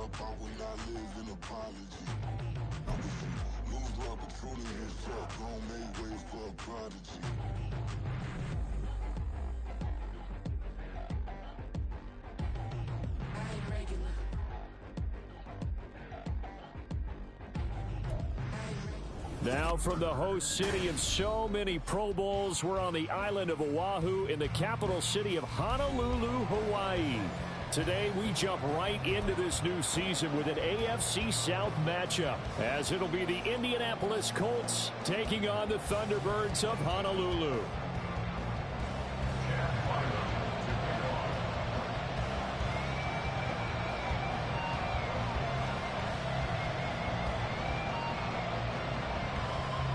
up, I will not live in apology. I was a little brother patrolling his truck, grown made ways for a prodigy. Now from the host city of so many Pro Bowls, we're on the island of Oahu in the capital city of Honolulu, Hawaii. Today we jump right into this new season with an AFC South matchup, as it'll be the Indianapolis Colts taking on the Thunderbirds of Honolulu.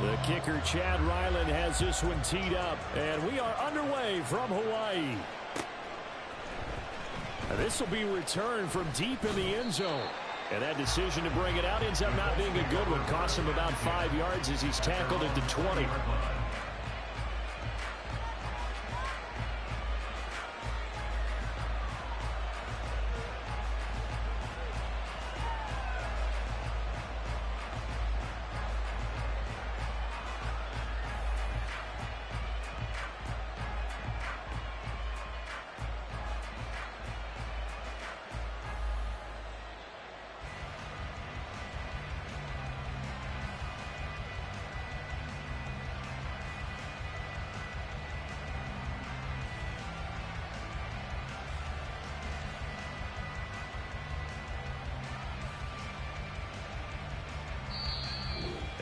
The kicker, Chad Ryland, has this one teed up, and we are underway from Hawaii. This will be returned from deep in the end zone. And that decision to bring it out ends up not being a good one. Costs him about 5 yards as he's tackled at the 20.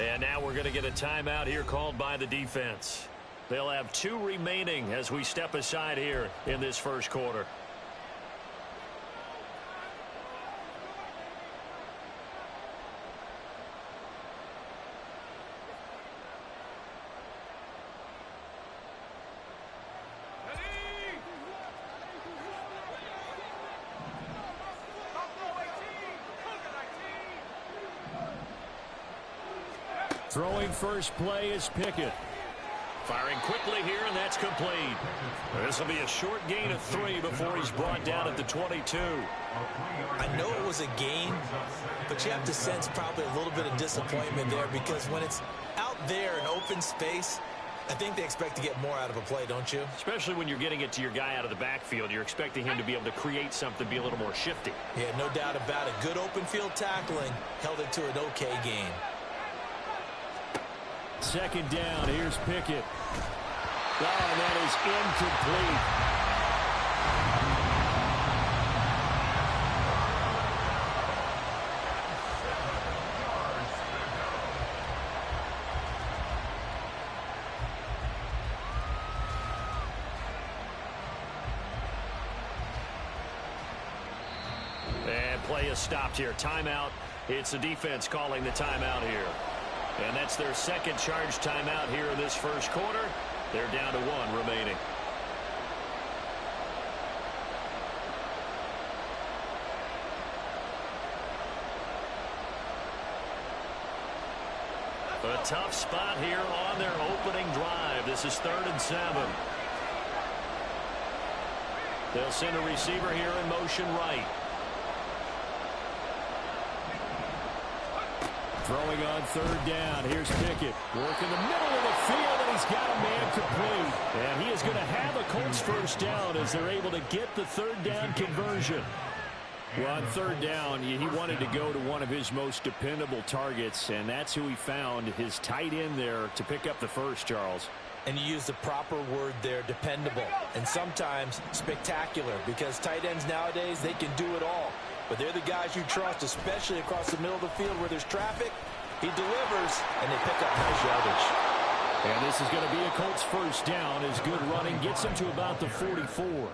And now we're going to get a timeout here called by the defense. They'll have 2 remaining as we step aside here in this first quarter. Throwing first play is Pickett. Firing quickly here, and that's complete. This will be a short gain of 3 before he's brought down at the 22. I know it was a gain, but you have to sense probably a little bit of disappointment there, because when it's out there in open space, I think they expect to get more out of a play, don't you? Especially when you're getting it to your guy out of the backfield. You're expecting him to be able to create something, be a little more shifty. Yeah, no doubt about it. Good open field tackling held it to an okay gain. Second down, here's Pickett. Oh, and that is incomplete. And play is stopped here. Timeout. It's the defense calling the timeout here. And that's their second charge timeout here in this first quarter. They're down to 1 remaining. A tough spot here on their opening drive. This is 3rd and 7. They'll send a receiver here in motion right. Throwing on 3rd down. Here's Pickett. Working the middle of the field, and he's got a man complete. And he is going to have a Colts first down as they're able to get the 3rd down conversion. Well, on 3rd down, he wanted to go to one of his most dependable targets, and that's who he found, his tight end there, to pick up the first, Charles. And you use the proper word there, dependable, and sometimes spectacular, because tight ends nowadays, they can do it all. But they're the guys you trust, especially across the middle of the field where there's traffic. He delivers, and they pick up nice yardage. And this is going to be a Colts first down as good running gets him to about the 44.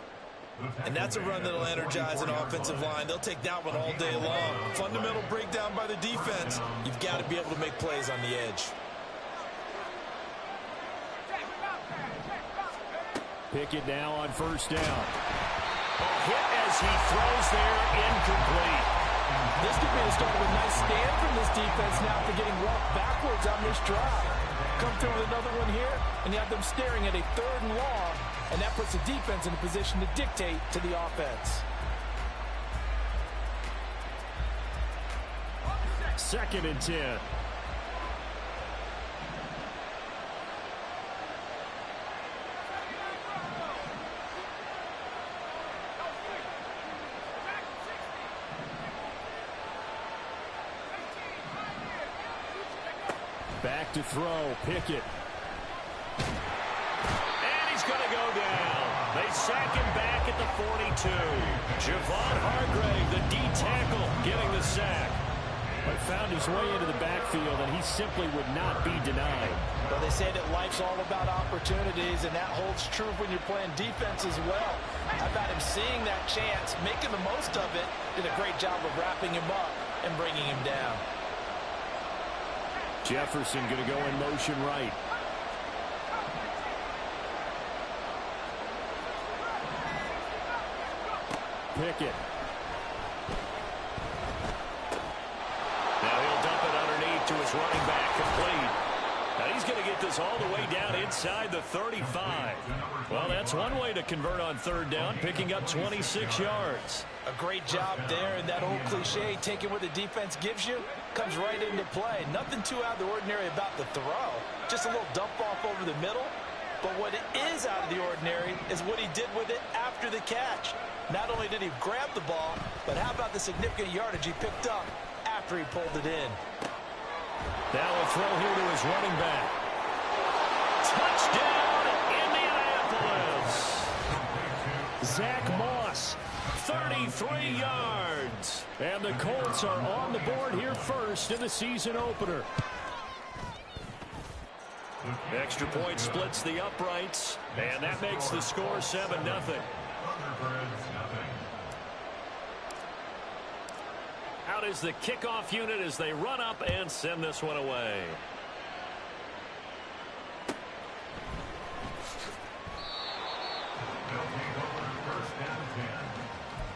And that's a run that'll energize an offensive line. They'll take that one all day long. Fundamental breakdown by the defense. You've got to be able to make plays on the edge. Pickett now on first down. Hit as he throws there, incomplete. This could be the start of a nice stand from this defense now for getting walked backwards on this drive. Come through with another one here, and you have them staring at a 3rd and long, and that puts the defense in a position to dictate to the offense. 2nd and 10. Back to throw, Pickett. And he's going to go down. They sack him back at the 42. Javon Hargrave, the D tackle, getting the sack. But found his way into the backfield, and he simply would not be denied. Well, they say that life's all about opportunities, and that holds true when you're playing defense as well. How about him seeing that chance, making the most of it, did a great job of wrapping him up and bringing him down. Jefferson going to go in motion right. Pickett. Now he'll dump it underneath to his running back, complete. Now he's going to get this all the way down inside the 35. Well, that's one way to convert on 3rd down, picking up 26 yards. A great job there, and that old cliche, taking what the defense gives you, comes right into play. Nothing too out of the ordinary about the throw. Just a little dump off over the middle. But what is out of the ordinary is what he did with it after the catch. Not only did he grab the ball, but how about the significant yardage he picked up after he pulled it in. Now a throw here to his running back. Touchdown, Indianapolis. Zach Moss, 33 yards. And the Colts are on the board here first in the season opener. Extra point splits the uprights, and that makes the score 7-0. Out is the kickoff unit as they run up and send this one away.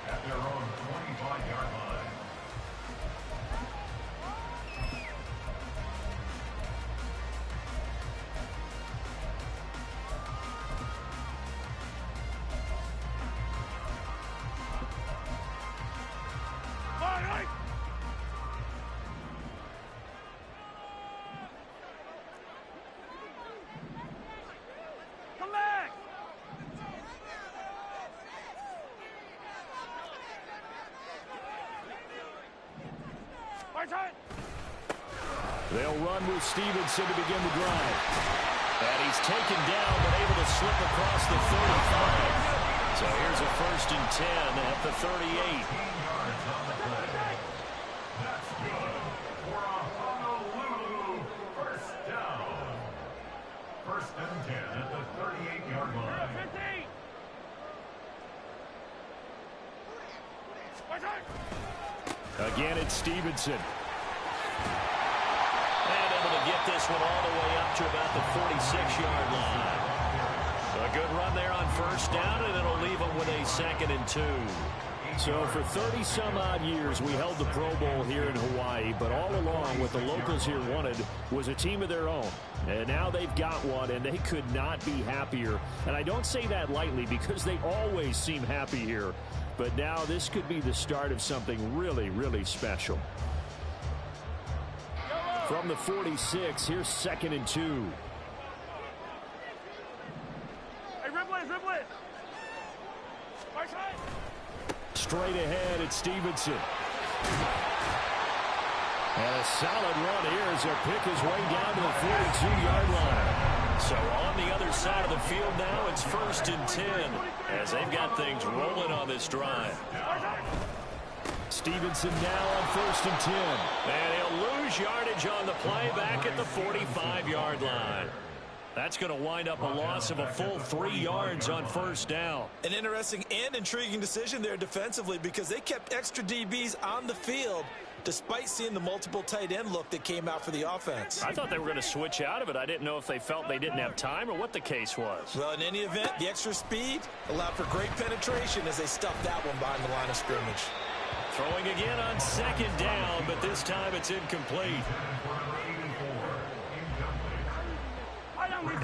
At their own 25-yard line. They'll run with Stevenson to begin the drive. And he's taken down, but able to slip across the 35. So here's a 1st and 10 at the 38. That's good for a Honolulu first down. 1st and 10 at the 38-yard line. Again, it's Stevenson. And able to get this one all the way up to about the 46-yard line. A good run there on 1st down, and it'll leave them with a 2nd and 2. So for 30-some-odd years, we held the Pro Bowl here in Hawaii, but all along what the locals here wanted was a team of their own. And now they've got one, and they could not be happier. And I don't say that lightly because they always seem happy here. But now this could be the start of something really, really special. From the 46, here's 2nd and 2. Hey, ribble it. Straight ahead, it's Stevenson. And a solid run here as he'll pick his way down to the 42-yard line. So on the other side of the field now, it's 1st and 10 as they've got things rolling on this drive. Stevenson now on 1st and 10. And he'll lose yardage on the play back at the 45-yard line. That's going to wind up a loss of a full 3 yards on 1st down. An interesting and intriguing decision there defensively because they kept extra DBs on the field despite seeing the multiple tight end look that came out for the offense. I thought they were going to switch out of it. I didn't know if they felt they didn't have time or what the case was. Well, in any event, the extra speed allowed for great penetration as they stuffed that one behind the line of scrimmage. Throwing again on 2nd down, but this time it's incomplete.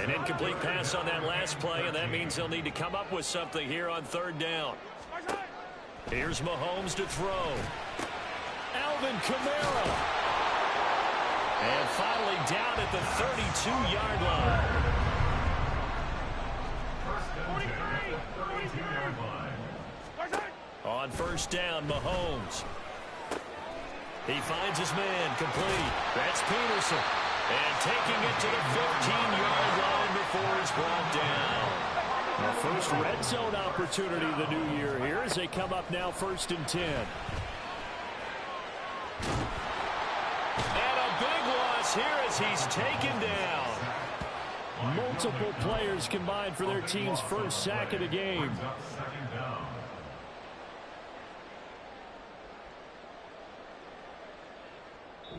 An incomplete pass on that last play, and that means they'll need to come up with something here on 3rd down. Here's Mahomes to throw. Alvin Kamara. And finally down at the 32-yard line. On first down, Mahomes. He finds his man, complete. That's Peterson. And taking it to the 15-yard line before he's brought down. Our first red zone opportunity of the new year here as they come up now 1st and 10. And a big loss here as he's taken down. Multiple players combined for their team's first sack of the game.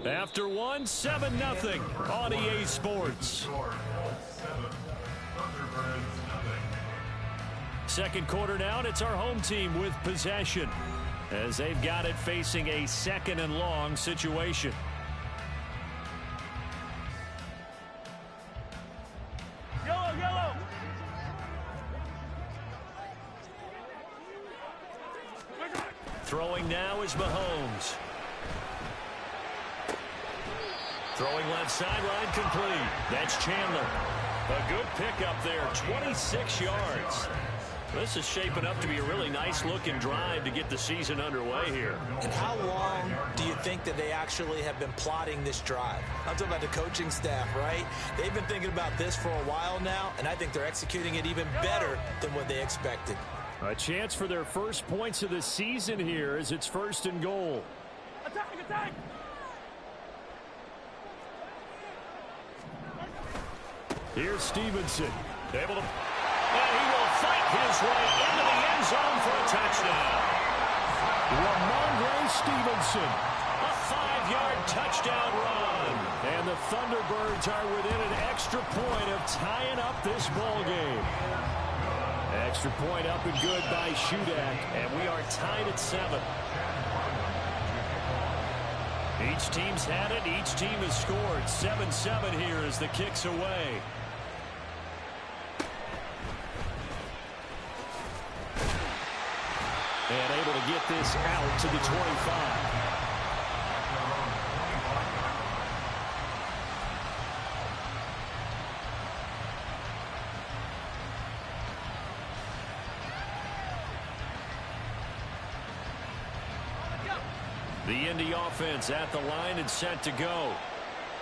After one, 7-0 on EA Sports. Second quarter now, and it's our home team with possession as they've got it facing a 2nd and long situation. Yellow. Throwing now is Mahomes. Throwing left sideline, complete. That's Chandler. A good pickup there, 26 yards. This is shaping up to be a really nice-looking drive to get the season underway here. And how long do you think that they actually have been plotting this drive? I'm talking about the coaching staff, right? They've been thinking about this for a while now, and I think they're executing it even better than what they expected. A chance for their first points of the season here as it's 1st and goal. Attack! Here's Stevenson. Able to... And he will fight his way into the end zone for a touchdown. Ramondre Stevenson. A 5-yard touchdown run. And the Thunderbirds are within an extra point of tying up this ball game. Extra point up and good by Shudak. And we are tied at 7. Each team's had it. Each team has scored. 7-7 here as the kick's away. And able to get this out to the 25. The Indy offense at the line and set to go.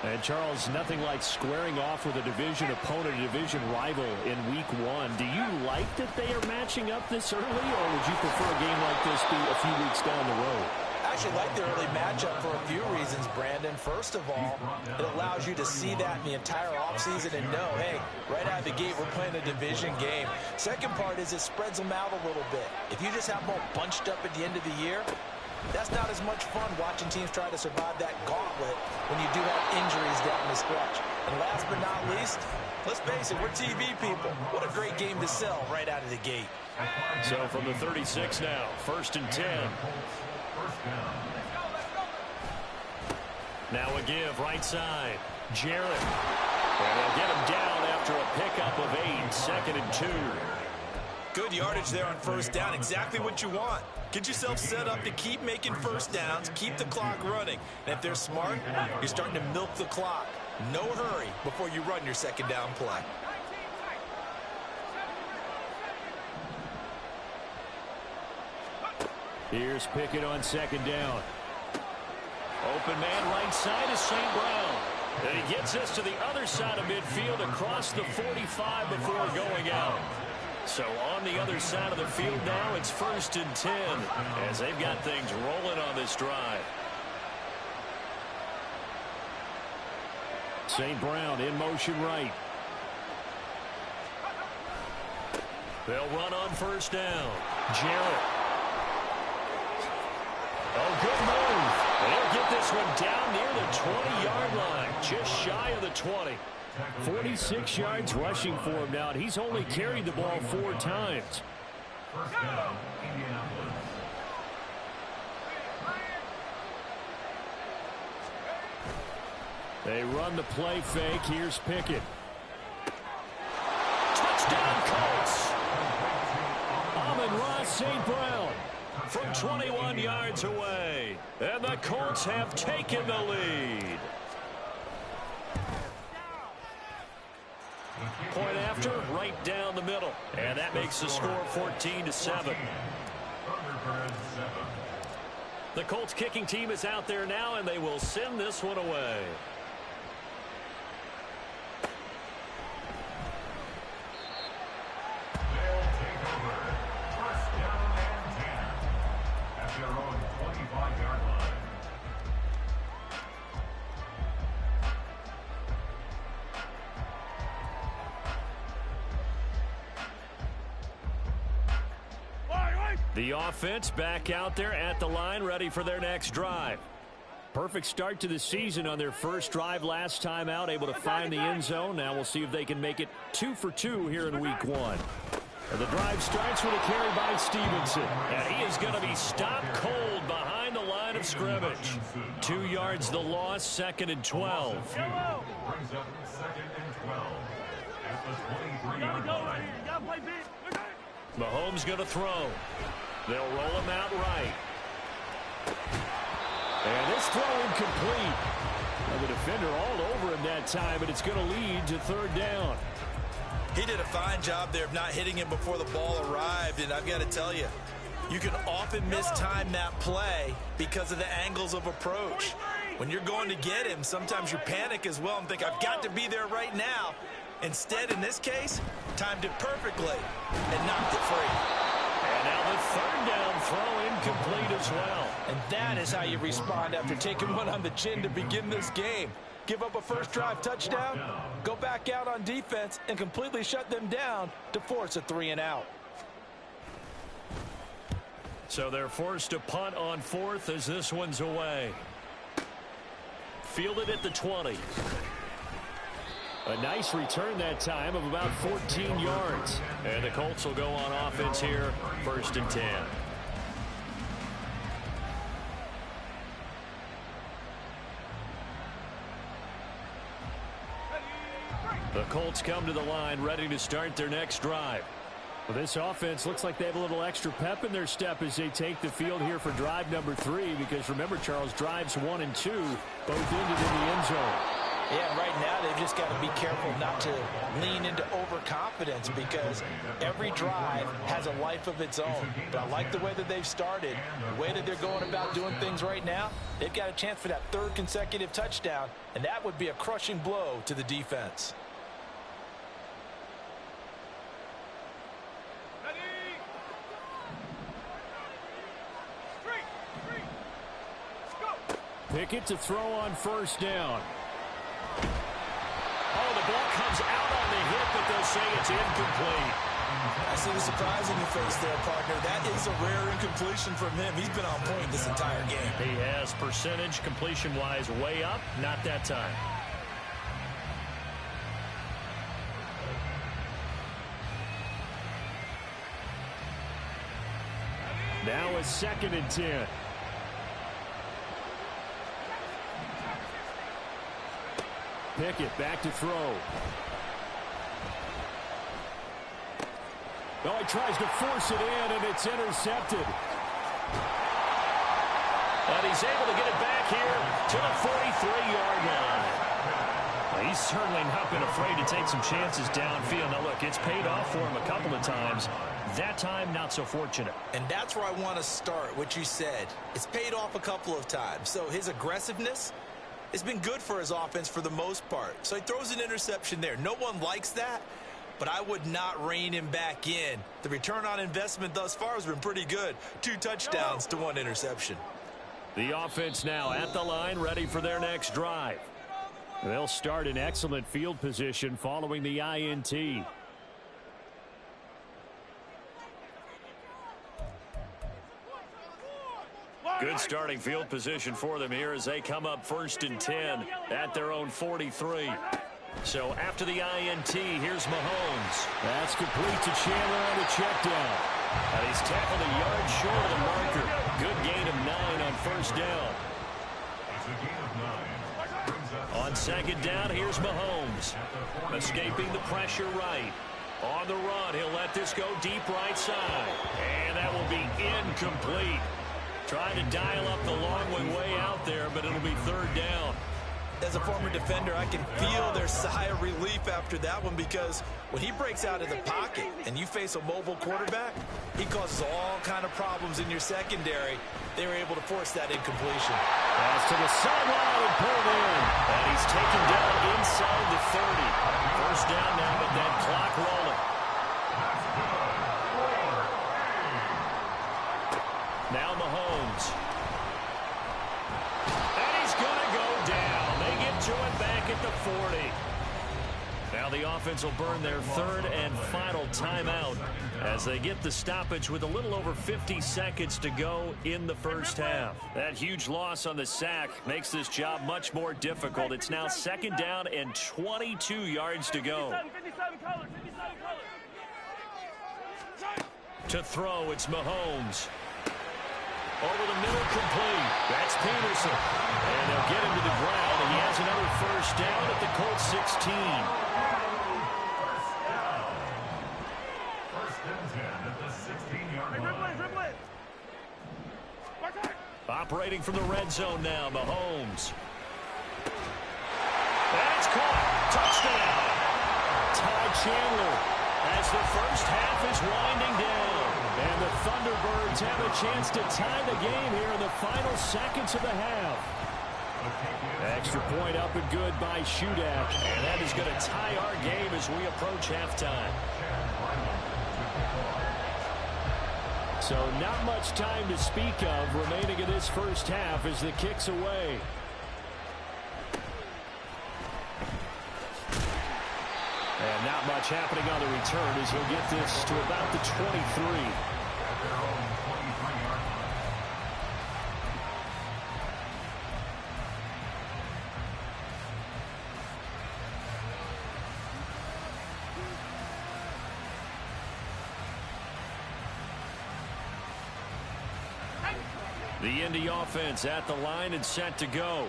And, Charles, nothing like squaring off with a division opponent, a division rival in Week 1. Do you like that they are matching up this early, or would you prefer a game like this be a few weeks down the road? I actually like the early matchup for a few reasons, Brandon. First of all, it allows you to see that in the entire offseason and know, hey, right out of the gate, we're playing a division game. Second part is it spreads them out a little bit. If you just have them all bunched up at the end of the year, that's not as much fun watching teams try to survive that gauntlet when you do have injuries down the stretch. And last but not least, let's face it, we're TV people. What a great game to sell right out of the gate. So from the 36 now, 1st and 10. Now a give, right side. Jarrett. And they'll get him down after a pickup of 8, 2nd and 2. Good yardage there on first down. Exactly what you want. Get yourself set up to keep making first downs, keep the clock running. And if they're smart, you're starting to milk the clock. No hurry before you run your second down play. Here's Pickett on 2nd down. Open man right side is St. Brown. And he gets us to the other side of midfield across the 45 before going out. So on the other side of the field now, it's 1st and 10 as they've got things rolling on this drive. St. Brown in motion right. They'll run on first down. Jarrett. Oh, good move. They'll get this one down near the 20-yard line, just shy of the 20. 46 yards rushing for him now, and he's only carried the ball 4 times. First down, Indianapolis. They run the play fake. Here's Pickett. Touchdown, Colts. Amon-Ra St. Brown from 21 yards away. And the Colts have taken the lead. Point after, right down the middle. And that makes the score 14-7. The Colts kicking team is out there now, and they will send this one away. They'll take over. First down and 10 at their own 25-yard line. The offense back out there at the line, ready for their next drive. Perfect start to the season on their first drive last time out, able to find the end zone. Now we'll see if they can make it 2 for 2 here in week 1. And the drive starts with a carry by Stevenson. And he is going to be stopped cold behind the line of scrimmage. 2 yards the loss, 2nd and 12. Brings up 2nd and 12 at the 23-yard line. Mahomes going to throw. They'll roll him out right. And this throw incomplete. Well, the defender all over him that time, but it's going to lead to 3rd down. He did a fine job there of not hitting him before the ball arrived, and I've got to tell you, you can often mistime that play because of the angles of approach. When you're going to get him, sometimes you panic as well and think, I've got to be there right now. Instead, in this case, timed it perfectly and knocked it free. And now the 3rd down throw incomplete as well. And that is how you respond after taking one on the chin to begin this game. Give up a first drive touchdown, go back out on defense, and completely shut them down to force a 3-and-out. So they're forced to punt on 4th as this one's away. Fielded at the 20. A nice return that time of about 14 yards. And the Colts will go on offense here, 1st and 10. The Colts come to the line, ready to start their next drive. Well, this offense looks like they have a little extra pep in their step as they take the field here for drive number 3. Because remember, Charles, drives 1 and 2 both ended in the end zone. Yeah, right now they've just got to be careful not to lean into overconfidence because every drive has a life of its own. But I like the way that they've started, the way that they're going about doing things right now. They've got a chance for that 3rd consecutive touchdown, and that would be a crushing blow to the defense. Pickett to throw on 1st down. Oh, the ball comes out on the hit, but they'll say it's incomplete. I see the surprise in your face there, partner. That is a rare incompletion from him. He's been on point this entire game. He has percentage completion-wise way up, not that time. Now a 2nd and 10. Pickett back to throw. Oh, he tries to force it in, and it's intercepted. And he's able to get it back here to the 43-yard line. Well, he's certainly not been afraid to take some chances downfield. Now, look, it's paid off for him a couple of times. That time, not so fortunate. And that's where I want to start, what you said. It's paid off a couple of times. So his aggressiveness, it's been good for his offense for the most part. So he throws an interception there. No one likes that, but I would not rein him back in. The return on investment thus far has been pretty good. 2 touchdowns to 1 interception. The offense now at the line, ready for their next drive. They'll start in excellent field position following the INT. Good starting field position for them here as they come up 1st and 10 at their own 43. So after the INT, here's Mahomes. That's complete to Chandler on the check down. And he's tackled a yard short of the marker. Good gain of 9 on 1st down. It's a gain of 9. On 2nd down, here's Mahomes. Escaping the pressure right. On the run, he'll let this go deep right side. And that will be incomplete. Trying to dial up the long way out there, but it'll be 3rd down. as a former defender, I can feel their sigh of relief after that one, because when he breaks out of the pocket and you face a mobile quarterback, he causes all kind of problems in your secondary. They were able to force that incompletion. Pass to the sideline and pulled in. And he's taken down inside the 30. First down now with that clock rolling. Now Mahomes. And he's going to go down. They get to it back at the 40. Now the offense will burn their third and final timeout as they get the stoppage with a little over 50 seconds to go in the first half. That huge loss on the sack makes this job much more difficult. It's now second down and 22 yards to go. To throw, it's Mahomes. Over the middle, complete. That's Peterson. And they'll get him to the ground, and he has another first down at the Colts 16. Operating from the red zone now, Mahomes. That's caught. Touchdown. Ty Chandler as the first half is winding down. And the Thunderbirds have a chance to tie the game here in the final seconds of the half. Extra point up and good by Shudak. And that is going to tie our game as we approach halftime. So not much time to speak of remaining in this first half as the kick's away. And not much happening on the return as he'll get this to about the 23. The Indy offense at the line and set to go.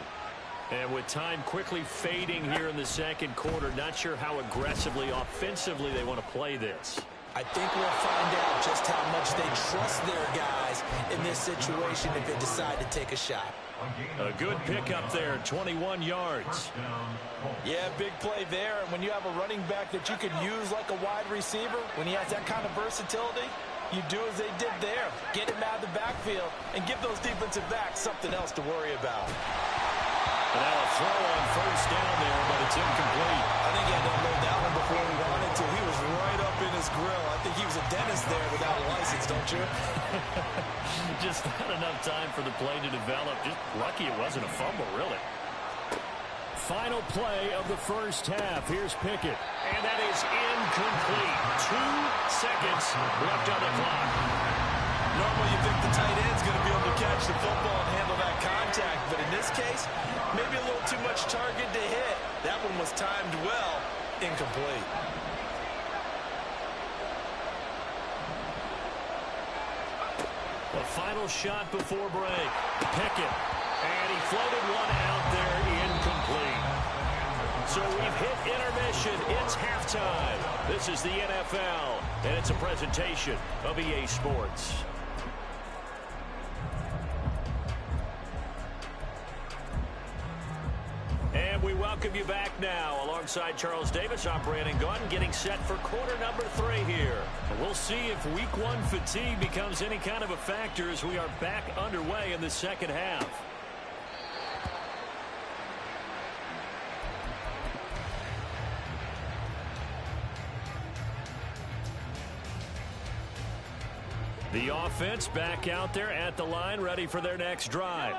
And with time quickly fading here in the second quarter, not sure how aggressively, offensively they want to play this. I think we'll find out just how much they trust their guys in this situation if they decide to take a shot. A good pickup there, 21 yards. Yeah, big play there. And when you have a running back that you can use like a wide receiver, when he has that kind of versatility, you do as they did there. Get him out of the backfield and give those defensive backs something else to worry about. And now a throw on first down there, but it's incomplete. I think he had to unload that one before he wanted to. He was right up in his grill. I think he was a dentist there without a license, don't you? Just not enough time for the play to develop. Just lucky it wasn't a fumble, really. Final play of the first half. Here's Pickett. And that is incomplete. 2 seconds left on the clock. Normally you think the tight end's going to be able to catch the football and handle that contact. But in this case, maybe a little too much target to hit. That one was timed well. Incomplete. The final shot before break. Pickett. And he floated one out there, incomplete. So we've hit intermission. It's halftime. This is the NFL, and it's a presentation of EA Sports. And we welcome you back now. Alongside Charles Davis, I'm Brandon Gaudin, getting set for quarter number 3 here. We'll see if week 1 fatigue becomes any kind of a factor as we are back underway in the second half. The offense back out there at the line, ready for their next drive.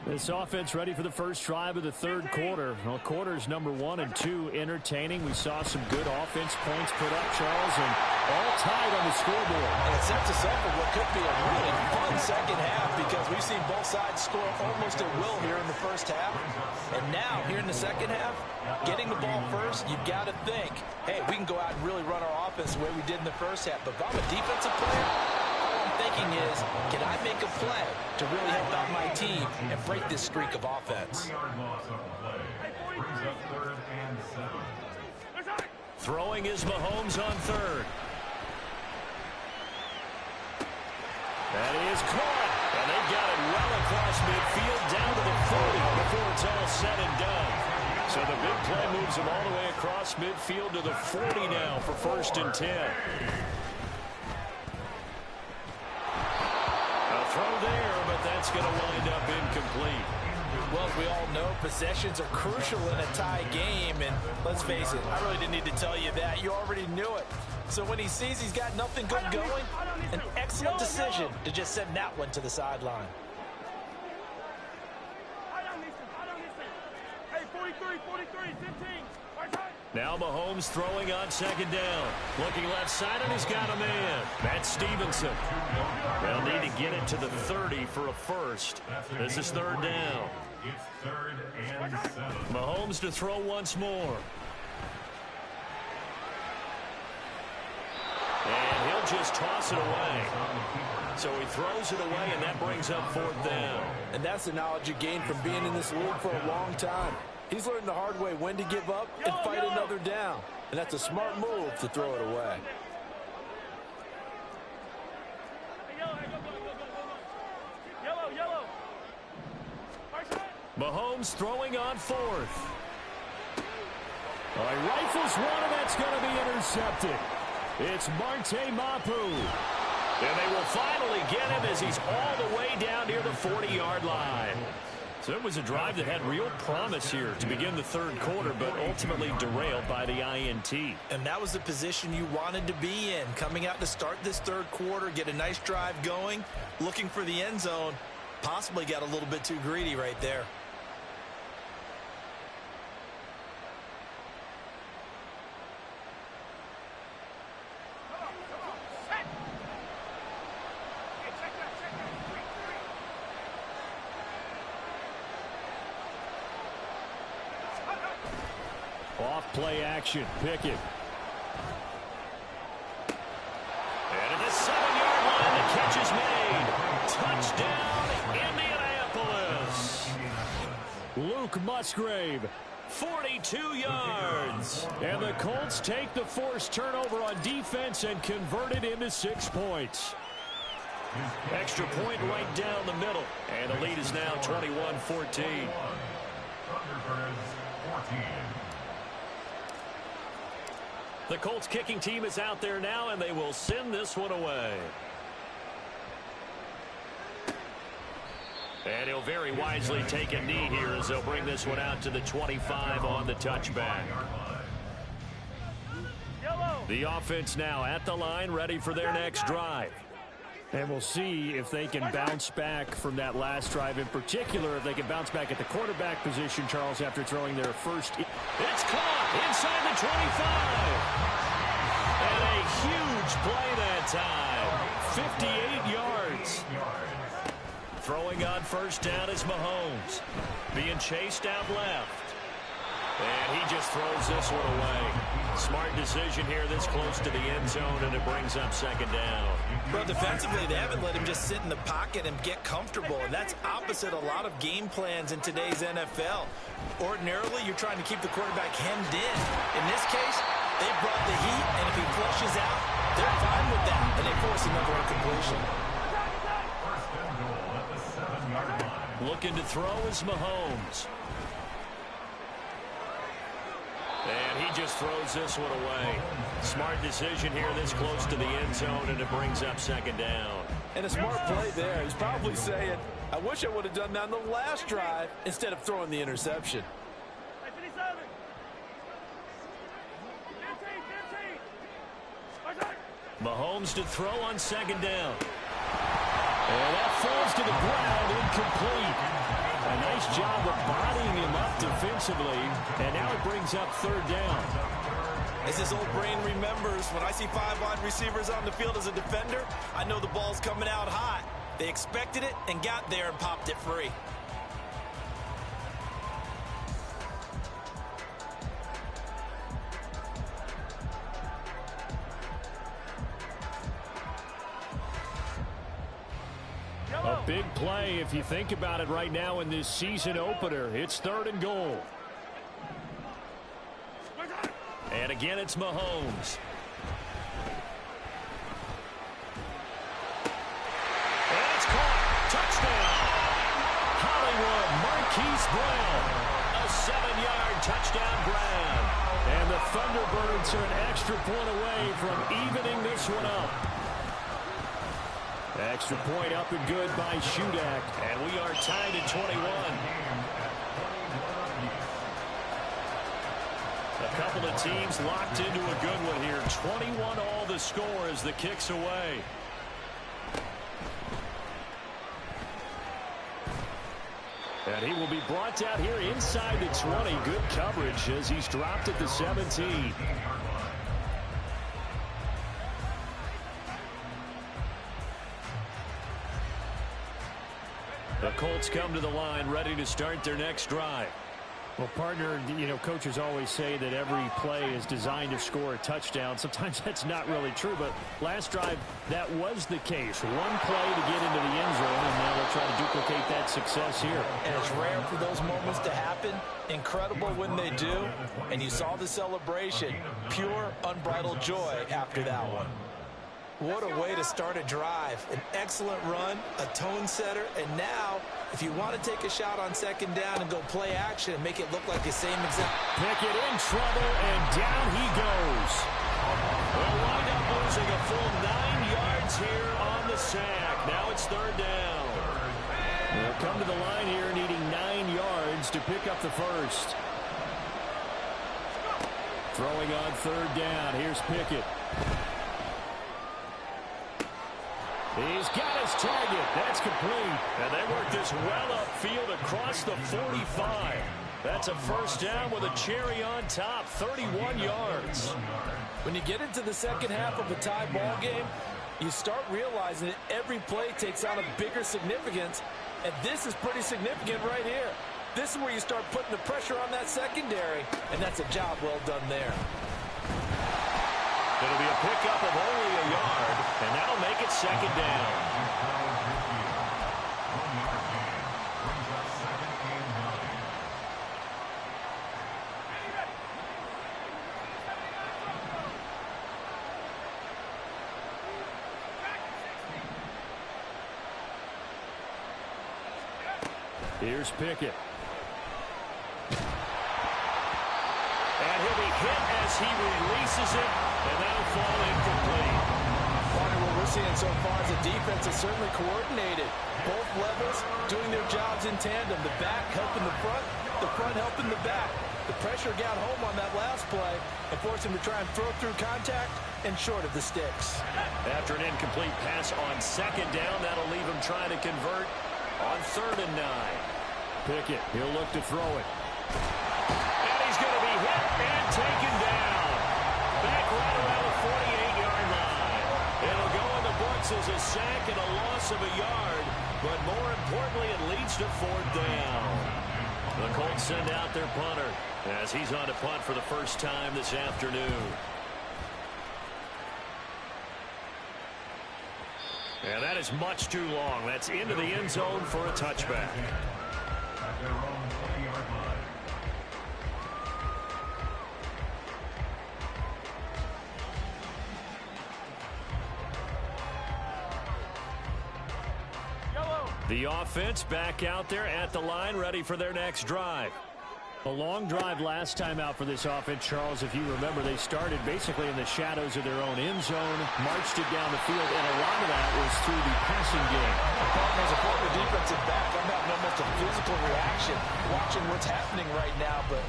This offense ready for the first drive of the third quarter. Well, quarters number 1 and 2 entertaining. We saw some good offense points put up, Charles, and all tied on the scoreboard. And it sets us up for what could be a really fun second half because we've seen both sides score almost at will here in the first half. And now, here in the second half, getting the ball first, you've got to think, hey, we can go out and really run our offense the way we did in the first half. But if I'm a defensive player, thinking is, can I make a play to really help out my team and break this streak of offense? Throwing is Mahomes on third. That is caught. And they've got it well across midfield down to the 40 before it's it's all said and done. So the big play moves him all the way across midfield to the 40 now for 1st and 10. A throw there, but that's going to wind up incomplete. Well, as we all know, possessions are crucial in a tie game, and let's face it, I really didn't need to tell you that. You already knew it. So when he sees he's got nothing good going, an excellent decision to just send that one to the sideline. Hey, 43, 15. Now Mahomes throwing on 2nd down. Looking left side, and he's got a man. That's Stevenson. They'll need to get it to the 30 for a first. This is 3rd down. It's 3rd and 7. Mahomes to throw once more. And he'll just toss it away. So he throws it away, and that brings up 4th down. And that's the knowledge you gain from being in this league for a long time. He's learned the hard way when to give up and fight another down. And that's a smart move to throw it away. Yellow. Mahomes throwing on 4th. He rifles one, and that's going to be intercepted. It's Marte Mapu. And they will finally get him as he's all the way down near the 40-yard line. So it was a drive that had real promise here to begin the 3rd quarter, but ultimately derailed by the INT. And that was the position you wanted to be in, coming out to start this 3rd quarter, get a nice drive going, looking for the end zone. Possibly got a little bit too greedy right there. Off play action, Pickett. And at the 7-yard line, the catch is made. Touchdown, Indianapolis. Luke Musgrave, 42 yards. And the Colts take the forced turnover on defense and convert it into 6 points. Extra point right down the middle. And the lead is now 21-14. Thunderbirds 14. The Colts kicking team is out there now, and they will send this one away. And he'll very wisely take a knee here as they'll bring this one out to the 25 on the touchback. The offense now at the line, ready for their next drive. And we'll see if they can bounce back from that last drive. In particular, if they can bounce back at the quarterback position, Charles, after throwing their first. It's caught inside the 25. And a huge play that time. 58 yards. Throwing on 1st down is Mahomes. Being chased out left. And he just throws this one away. Smart decision here this close to the end zone, and it brings up 2nd down. Well, defensively, they haven't let him just sit in the pocket and get comfortable, and that's opposite a lot of game plans in today's NFL. Ordinarily, you're trying to keep the quarterback hemmed in. In this case, they brought the heat, and if he flushes out, they're fine with that, and they force another incompletion. 1st and goal at the 7-yard line. Looking to throw is Mahomes. And he just throws this one away. Smart decision here this close to the end zone, and it brings up 2nd down. And a smart play there. He's probably saying, I wish I would have done that on the last drive instead of throwing the interception. Mahomes to throw on 2nd down. And that falls to the ground, incomplete. A nice job of bodying him up defensively, and now it brings up 3rd down. As his old brain remembers, when I see 5 wide receivers on the field as a defender, I know the ball's coming out hot. They expected it and got there and popped it free. A big play if you think about it right now in this season opener. It's 3rd and goal. And again, it's Mahomes. And it's caught. Touchdown. Hollywood Marquise Brown. A 7-yard touchdown grab. And the Thunderbirds are an extra point away from evening this one up. Extra point up and good by Shudak. And we are tied at 21. A couple of teams locked into a good one here. 21 all the score as the kick's away. And he will be brought down here inside the 20. Good coverage as he's dropped at the 17. The Colts come to the line ready to start their next drive. Well, partner, you know, coaches always say that every play is designed to score a touchdown. Sometimes that's not really true, but last drive, that was the case. One play to get into the end zone, and now they'll try to duplicate that success here. And it's rare for those moments to happen. Incredible when they do. And you saw the celebration. Pure, unbridled joy after that one. What a way to start a drive. An excellent run, a tone setter, and now, if you want to take a shot on second down and go play action and make it look like the same exact... Pickett in trouble, and down he goes. They'll wind up losing a full 9 yards here on the sack. Now it's third down. They'll come to the line here needing 9 yards to pick up the first. Throwing on third down. Here's Pickett. He's got his target. That's complete. And they work this well upfield across the 45. That's a first down with a cherry on top, 31 yards. When you get into the second half of a tie ball game, you start realizing that every play takes on a bigger significance, and this is pretty significant right here. This is where you start putting the pressure on that secondary, and that's a job well done there. It'll be a pickup of only a yard, and that'll make it second down. Here's Pickett. And he'll be hit as he releases it, and that'll fall incomplete. What we're seeing so far is the defense is certainly coordinated. Both levels doing their jobs in tandem. The back helping the front helping the back. The pressure got home on that last play and forced him to try and throw through contact and short of the sticks. After an incomplete pass on second down, that'll leave him trying to convert on 3rd and 9. Pickett, he'll look to throw it. And he's going to be hit and taken down. Back right around the 48-yard line. It'll go in the books as a sack and a loss of a yard, but more importantly, it leads to 4th down. The Colts send out their punter as he's on to punt for the first time this afternoon. And that is much too long. That's into the end zone for a touchback. At their own 20-yard line. The offense back out there at the line, ready for their next drive. A long drive last time out for this offense, Charles. If you remember, they started basically in the shadows of their own end zone, marched it down the field, and a lot of that was through the passing game. As a former defensive back, I'm having almost a physical reaction watching what's happening right now, but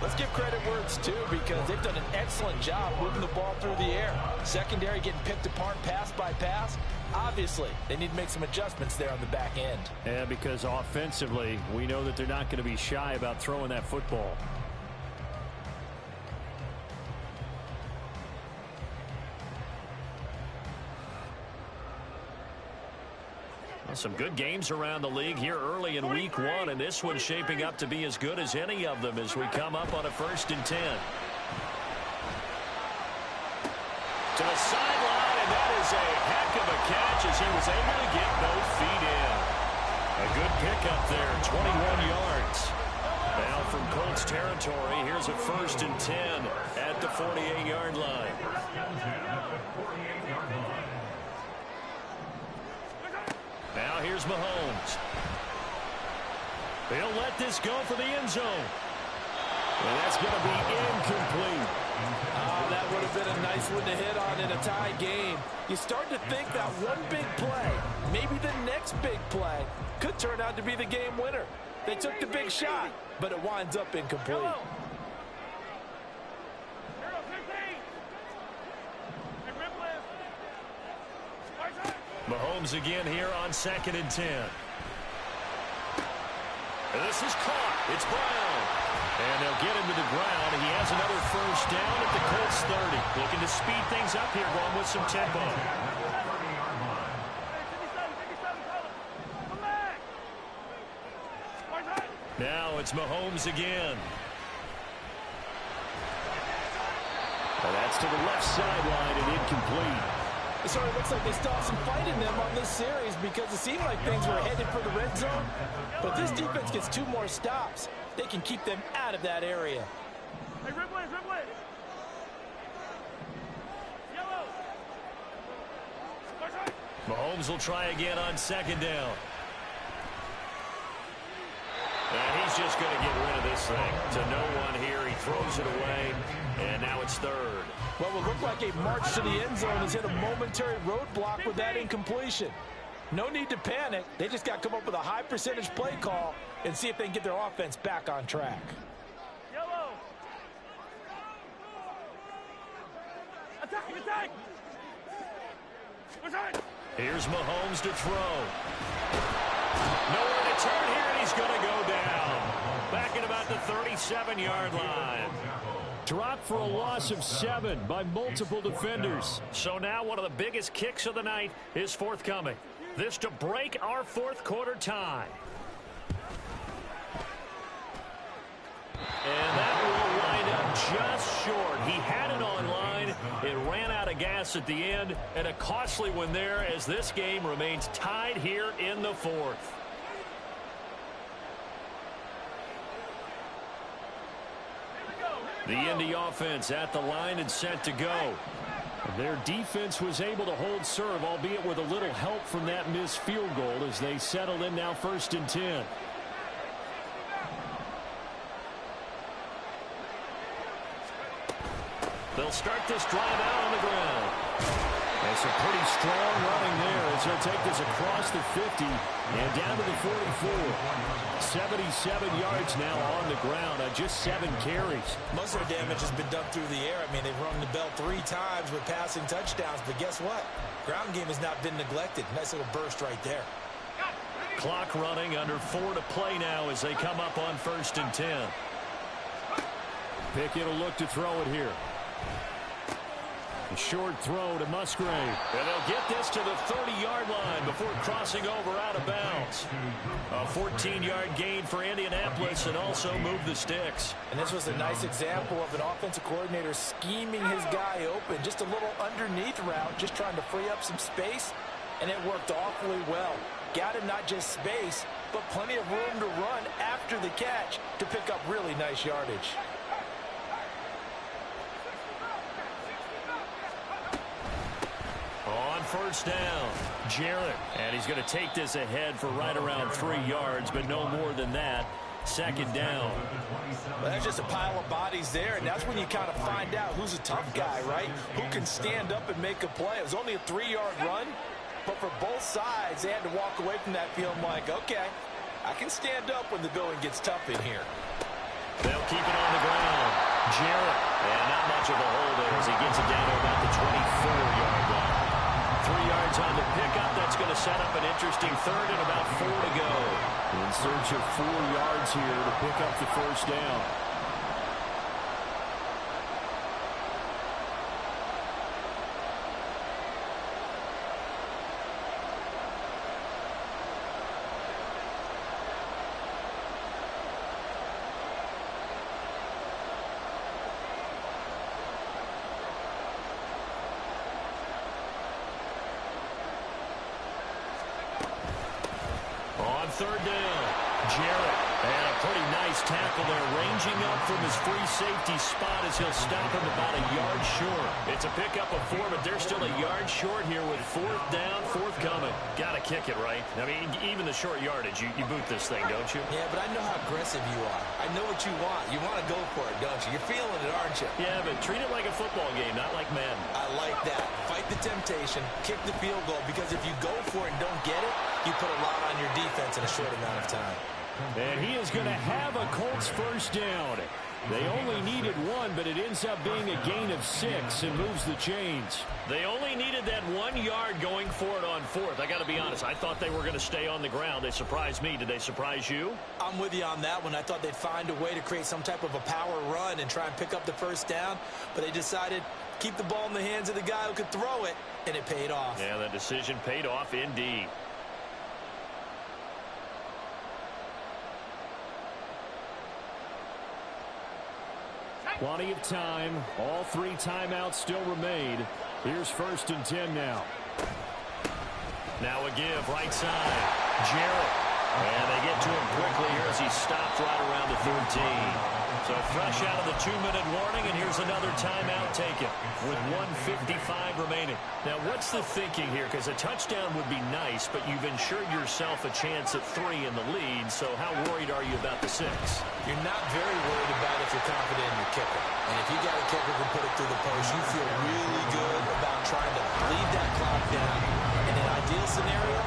let's give credit where it's due because they've done an excellent job moving the ball through the air. Secondary getting picked apart pass by pass. Obviously, they need to make some adjustments there on the back end. Yeah, because offensively, we know that they're not going to be shy about throwing that football. Some good games around the league here early in week 1, and this one's shaping up to be as good as any of them as we come up on a 1st and 10. To the sideline, and that is a heck of a catch as he was able to get both feet in. A good pickup there, 21 yards. Now from Colts territory, here's a 1st and 10 at the 48-yard line. Now here's Mahomes. He'll let this go for the end zone. And that's going to be incomplete. Oh, that would have been a nice one to hit on in a tie game. You start to think that one big play, maybe the next big play, could turn out to be the game winner. They took the big shot, but it winds up incomplete. Mahomes again here on 2nd and 10. This is caught. It's Brown. And they'll get him to the ground. He has another first down at the Colts 30. Looking to speed things up here, going with some tempo. Now it's Mahomes again. And that's to the left sideline and incomplete. It sort of looks like they still have some fight in them on this series because it seemed like things were headed for the red zone. But this defense gets 2 more stops. They can keep them out of that area. Hey, red blitz, red blitz. Yellow. Mahomes will try again on 2nd down. And he's just going to get rid of this thing to no one here. He throws it away, and now it's 3rd. What will look like a march to the end zone has hit a momentary roadblock with that incompletion. No need to panic. They just got to come up with a high percentage play call and see if they can get their offense back on track. Yellow. Attack, attack. Here's Mahomes to throw. Nowhere to turn here, and he's going to go down. Back at about the 37-yard line. Dropped for a loss of 7 by multiple defenders. So now one of the biggest kicks of the night is forthcoming. This to break our 4th quarter tie. And that will wind up just short. He had it on line. It ran out of gas at the end, and a costly one there as this game remains tied here in the 4th. The Indy offense at the line and set to go. Their defense was able to hold serve, albeit with a little help from that missed field goal as they settled in now 1st and 10. They'll start this drive out on the ground. And some pretty strong running there as he'll take this across the 50 and down to the 44. 77 yards now on the ground on just 7 carries. Most of their damage has been done through the air. I mean, they've rung the bell 3 times with passing touchdowns, but guess what? Ground game has not been neglected. Nice little burst right there. Clock running, under 4 to play now as they come up on 1st and 10. Pickett will look to throw it here. A short throw to Musgrave. And they'll get this to the 30-yard line before crossing over out of bounds. A 14-yard gain for Indianapolis and also move the sticks. And this was a nice example of an offensive coordinator scheming his guy open. Just a little underneath route, just trying to free up some space, and it worked awfully well. Got him not just space, but plenty of room to run after the catch to pick up really nice yardage. On 1st down, Jarrett. And he's going to take this ahead for right around 3 yards, but no more than that. 2nd down. Well, there's just a pile of bodies there, and that's when you kind of find out who's a tough guy, right? Who can stand up and make a play. It was only a 3-yard run, but for both sides, they had to walk away from that feeling like, okay, I can stand up when the going gets tough in here. They'll keep it on the ground. Jarrett. And not much of a hole there as he gets it down to about the 24-yard line. 3 yards on the pickup. That's going to set up an interesting 3rd and about 4 to go. In search of 4 yards here to pick up the 1st down. On 3rd down, Jarrett. And a pretty nice tackle there, ranging up from his free safety spot as he'll stop him about a yard short. It's a pickup of 4, but they're still a yard short here with 4th down, 4th coming. Got to kick it, right? I mean, even the short yardage, you boot this thing, don't you? Yeah, but I know how aggressive you are. I know what you want. You want to go for it, don't you? You're feeling it, aren't you? Yeah, but treat it like a football game, not like Madden. I like that. Fight the temptation, kick the field goal, because if you go for it and don't get it, you put a lot on your defense in a short amount of time. And he is going to have a Colts 1st down. They only needed 1, but it ends up being a gain of 6 and moves the chains. They only needed that 1 yard going for it on 4th. I got to be honest, I thought they were going to stay on the ground. They surprised me. Did they surprise you? I'm with you on that one. I thought they'd find a way to create some type of a power run and try and pick up the 1st down, but they decided keep the ball in the hands of the guy who could throw it, and it paid off. Yeah, that decision paid off indeed. Plenty of time. All 3 timeouts still remain. Here's 1st and 10 now. Now a give, right side. Jarrett. And they get to him quickly here as he stopped right around the 13. So fresh out of the 2-minute warning, and here's another timeout taken with 1:55 remaining. Now, what's the thinking here? Because a touchdown would be nice, but you've ensured yourself a chance at 3 in the lead, so how worried are you about the 6? You're not very worried about if you're confident in your kicker. And if you got a kicker who can put it through the post, you feel really good about trying to bleed that clock down. In an ideal scenario,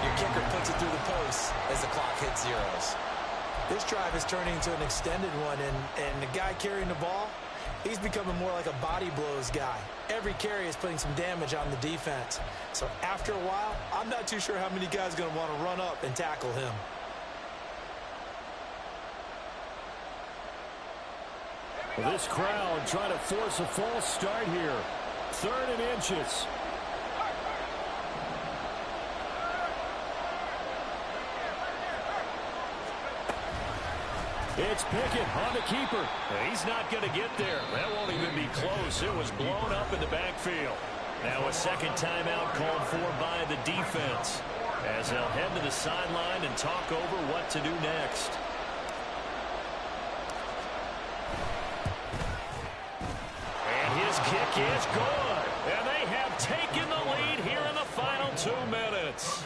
your kicker puts it through the post as the clock hits zeros. This drive is turning into an extended one, and the guy carrying the ball, he's becoming more like a body blows guy. Every carry is putting some damage on the defense. So after a while, I'm not too sure how many guys are going to want to run up and tackle him. Well, this crowd trying to force a false start here. 3rd and inches. It's Pickett on the keeper. He's not going to get there. That won't even be close. It was blown up in the backfield. Now a 2nd timeout called for by the defense as they'll head to the sideline and talk over what to do next. And his kick is good. And they have taken the lead here in the final 2 minutes.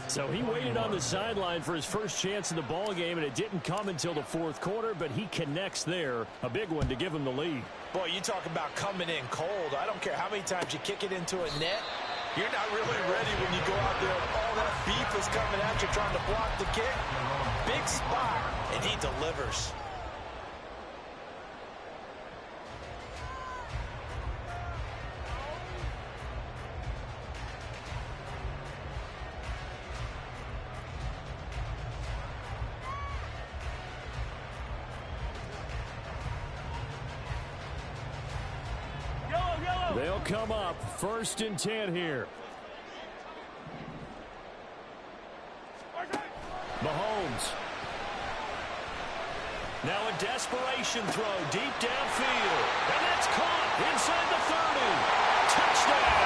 So he waited on the sideline for his first chance in the ball game, and it didn't come until the 4th quarter, but he connects there. A big one to give him the lead. Boy, you talk about coming in cold. I don't care how many times you kick it into a net. You're not really ready when you go out there. All that beef is coming at you trying to block the kick. Big spot, and he delivers. They'll come up 1st and 10 here. Mahomes. Now a desperation throw deep downfield. And that's caught inside the 30. Touchdown!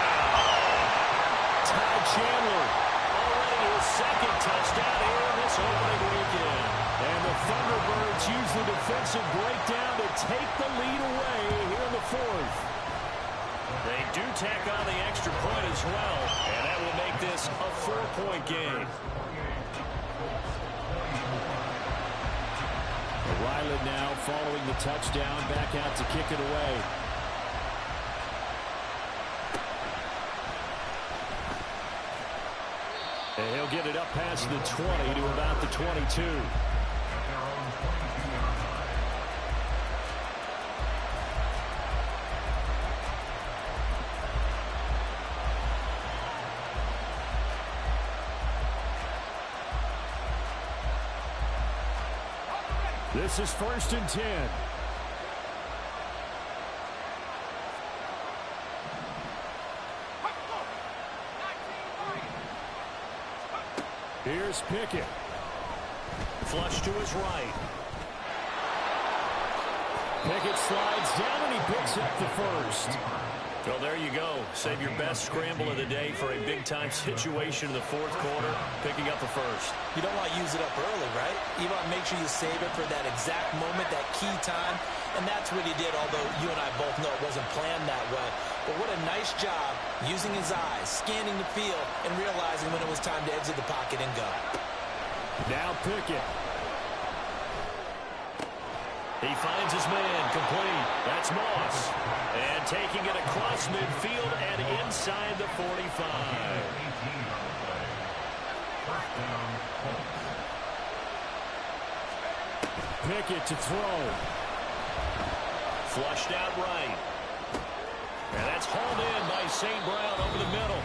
Ty Chandler. Already his 2nd touchdown here in this opening weekend. And the Thunderbirds use the defensive breakdown to take the lead away here in the 4th. They do tack on the extra point as well, and that will make this a 4-point game. Ryland now following the touchdown, back out to kick it away. And he'll get it up past the 20 to about the 22. This is 1st and 10. Here's Pickett. Flush to his right. Pickett slides down and he picks up the 1st. Well, there you go. Save your best scramble of the day for a big-time situation in the fourth quarter, picking up the first. You don't want to use it up early, right? You want to make sure you save it for that exact moment, that key time, and that's what he did, although you and I both know it wasn't planned that way. But what a nice job using his eyes, scanning the field, and realizing when it was time to exit the pocket and go. Now Pickett. He finds his man, complete. That's Moss. And taking it across midfield and inside the 45. Pickett to throw. Flushed out right. And that's hauled in by St. Brown over the middle.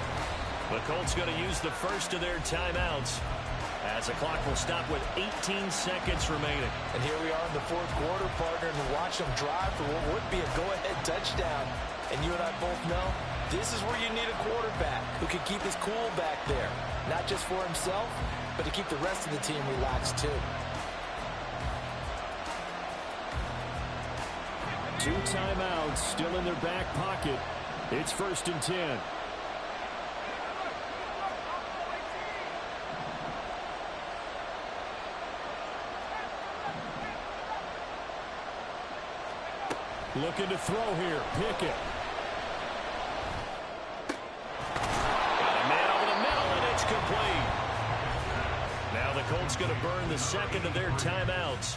The Colts going to use the first of their timeouts, as the clock will stop with 18 seconds remaining. And here we are in the fourth quarter, partner, and watch them drive for what would be a go-ahead touchdown. And you and I both know this is where you need a quarterback who can keep his cool back there. Not just for himself, but to keep the rest of the team relaxed too. 2 timeouts still in their back pocket. It's 1st and 10. Looking to throw here. Pickett. Got a man over the middle, and it's complete. Now the Colts going to burn the second of their timeouts.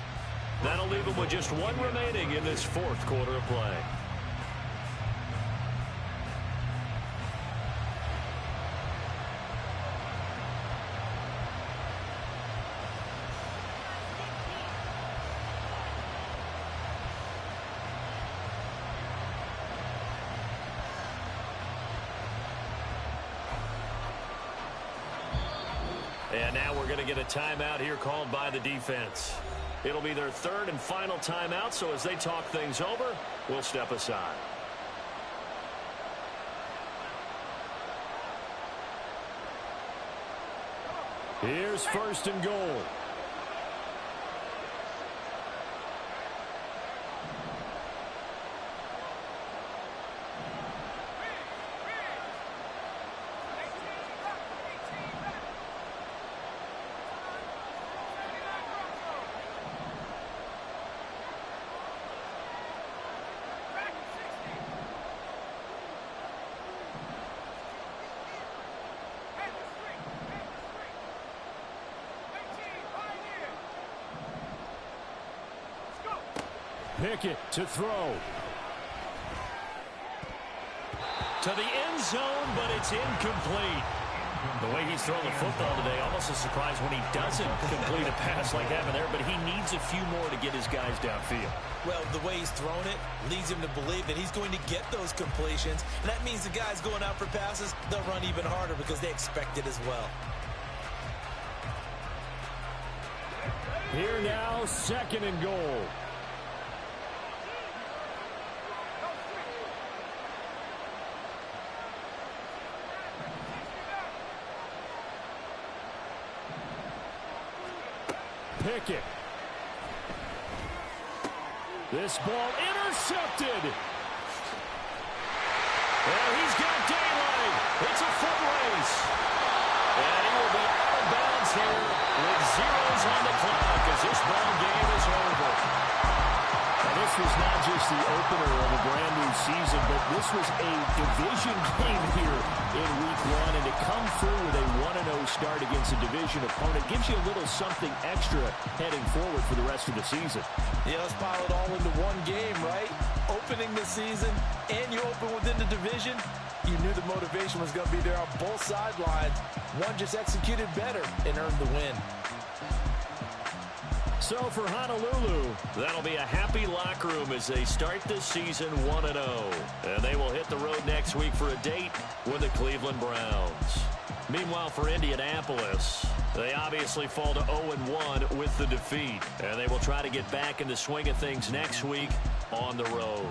That'll leave them with just one remaining in this fourth quarter of play. And now we're going to get a timeout here called by the defense. It'll be their third and final timeout, so as they talk things over, we'll step aside. Here's 1st and goal. Pickett to throw. To the end zone, but it's incomplete. The way he's throwing the football today, almost a surprise when he doesn't complete a pass like that there, but he needs a few more to get his guys downfield. Well, the way he's thrown it leads him to believe that he's going to get those completions, and that means the guys going out for passes, they'll run even harder because they expect it as well. Here now, 2nd and goal. Pickett. This ball intercepted. Well, he's got daylight. It's a foot race. And he will be out of bounds here with zeros on the clock as this ball game is over. And this was not just the opener of a brand new season, but this was a division game here in week 1. And to come through with a 1-0 start against a division opponent gives you a little something extra heading forward for the rest of the season. Yeah, let's pile it all into one game, right? Opening the season, and you open within the division. You knew the motivation was going to be there on both sidelines. One just executed better and earned the win. So for Honolulu, that'll be a happy locker room as they start this season 1-0. And they will hit the road next week for a date with the Cleveland Browns. Meanwhile, for Indianapolis, they obviously fall to 0-1 with the defeat. And they will try to get back in the swing of things next week on the road.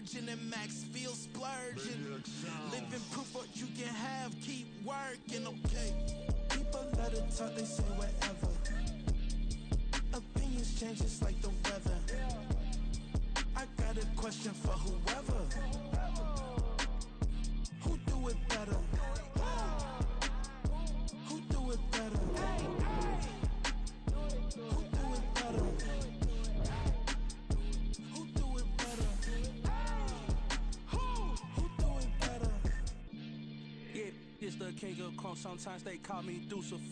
virgin and Max feel splurging. Living proof what you can have, keep working, okay. People let it talk, they say whatever. Opinions change just like the weather. I got a question for whoever. Who do it better? Who do it better? Who do it better? Who do it better? Who do it better? Yeah, it's the king of crunk. Sometimes they call me Deucer for